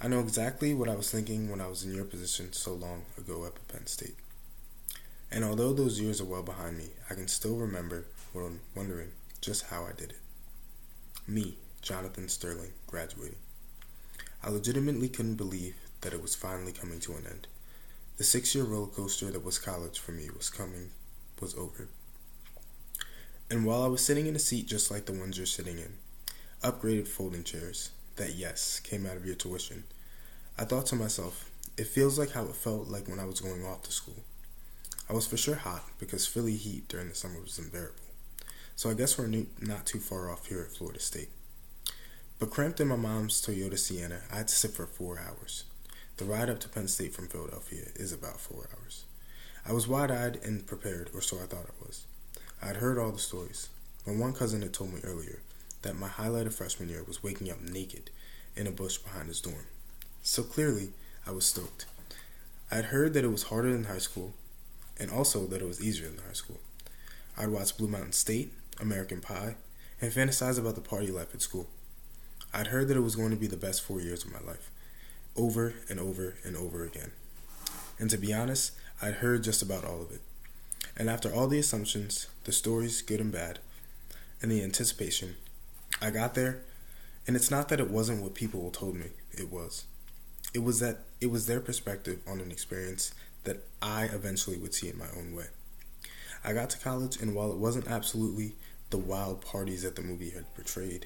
I know exactly what I was thinking when I was in your position so long ago at Penn State. And although those years are well behind me, I can still remember wondering just how I did it. Me, Jonathan Sterling, graduating. I legitimately couldn't believe that it was finally coming to an end. The 6-year roller coaster that was college for me was over. And while I was sitting in a seat just like the ones you're sitting in, upgraded folding chairs, that yes, came out of your tuition, I thought to myself, it feels like how it felt like when I was going off to school. I was for sure hot because Philly heat during the summer was unbearable. So I guess we're not too far off here at Florida State. But cramped in my mom's Toyota Sienna, I had to sit for 4 hours. The ride up to Penn State from Philadelphia is about 4 hours. I was wide-eyed and prepared, or so I thought I was. I had heard all the stories. My one cousin had told me earlier that my highlight of freshman year was waking up naked in a bush behind his dorm. So clearly, I was stoked. I had heard that it was harder than high school, and also that it was easier than high school. I'd watch Blue Mountain State, American Pie, and fantasize about the party life at school. I'd heard that it was going to be the best 4 years of my life, over and over and over again. And to be honest, I'd heard just about all of it. And after all the assumptions, the stories, good and bad, and the anticipation, I got there, and it's not that it wasn't what people told me it was. It was their perspective on an experience that I eventually would see in my own way. I got to college, and while it wasn't absolutely the wild parties that the movie had portrayed,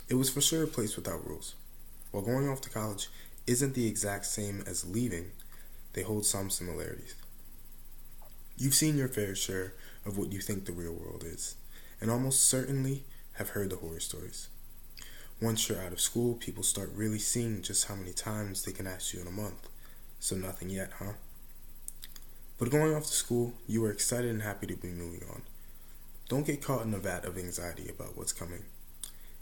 it was for sure a place without rules. While going off to college isn't the exact same as leaving, they hold some similarities. You've seen your fair share of what you think the real world is, and almost certainly have heard the horror stories. Once you're out of school, people start really seeing just how many times they can ask you in a month. So nothing yet, huh? But going off to school, you are excited and happy to be moving on. Don't get caught in a vat of anxiety about what's coming.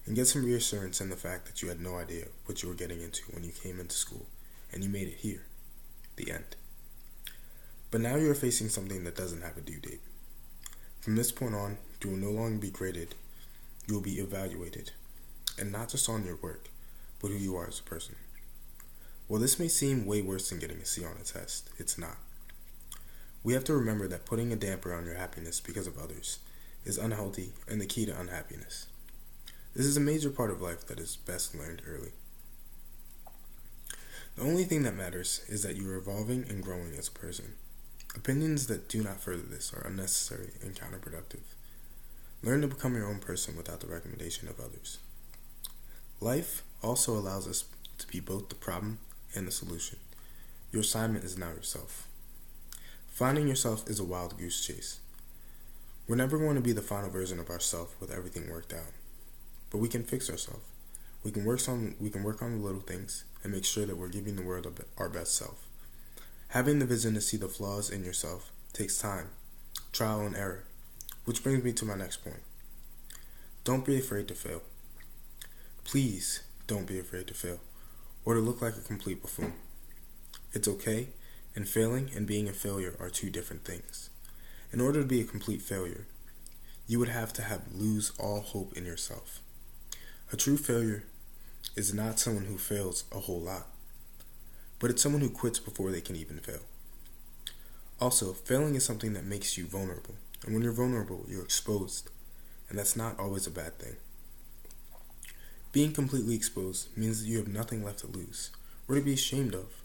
And get some reassurance in the fact that you had no idea what you were getting into when you came into school, and you made it here. The end. But now you are facing something that doesn't have a due date. From this point on, you will no longer be graded. You will be evaluated. And not just on your work, but who you are as a person. While this may seem way worse than getting a C on a test, it's not. We have to remember that putting a damper on your happiness because of others is unhealthy and the key to unhappiness. This is a major part of life that is best learned early. The only thing that matters is that you are evolving and growing as a person. Opinions that do not further this are unnecessary and counterproductive. Learn to become your own person without the recommendation of others. Life also allows us to be both the problem and the solution. Your assignment is now yourself. Finding yourself is a wild goose chase. We're never going to be the final version of ourselves with everything worked out. But we can fix ourselves. We can work on the little things and make sure that we're giving the world our best self. Having the vision to see the flaws in yourself takes time, trial and error, which brings me to my next point. Don't be afraid to fail. Please don't be afraid to fail, or to look like a complete buffoon. It's okay, and failing and being a failure are two different things. In order to be a complete failure, you would have to lose all hope in yourself. A true failure is not someone who fails a whole lot, but it's someone who quits before they can even fail. Also, failing is something that makes you vulnerable, and when you're vulnerable, you're exposed, and that's not always a bad thing. Being completely exposed means that you have nothing left to lose, or to be ashamed of.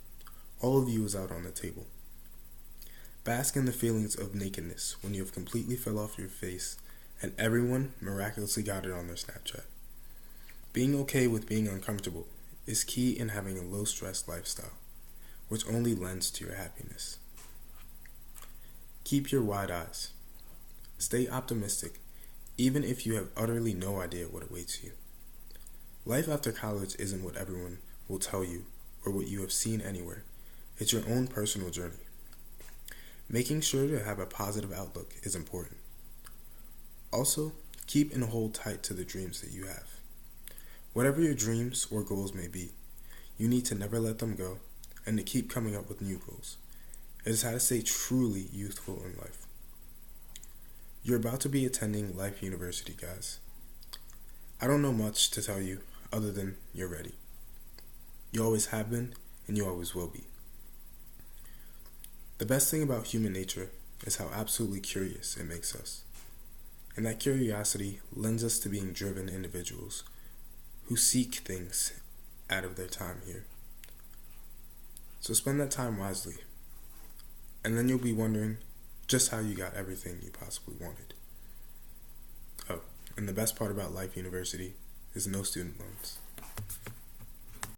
All of you is out on the table. Bask in the feelings of nakedness when you have completely fell off your face and everyone miraculously got it on their Snapchat. Being okay with being uncomfortable is key in having a low-stress lifestyle, which only lends to your happiness. Keep your wide eyes. Stay optimistic, even if you have utterly no idea what awaits you. Life after college isn't what everyone will tell you or what you have seen anywhere. It's your own personal journey. Making sure to have a positive outlook is important. Also, keep and hold tight to the dreams that you have. Whatever your dreams or goals may be, you need to never let them go and to keep coming up with new goals. It is how to stay truly youthful in life. You're about to be attending Life University, guys. I don't know much to tell you other than you're ready. You always have been, and you always will be. The best thing about human nature is how absolutely curious it makes us. And that curiosity lends us to being driven individuals who seek things out of their time here. So spend that time wisely, and then you'll be wondering just how you got everything you possibly wanted. Oh, and the best part about Life University is no student loans.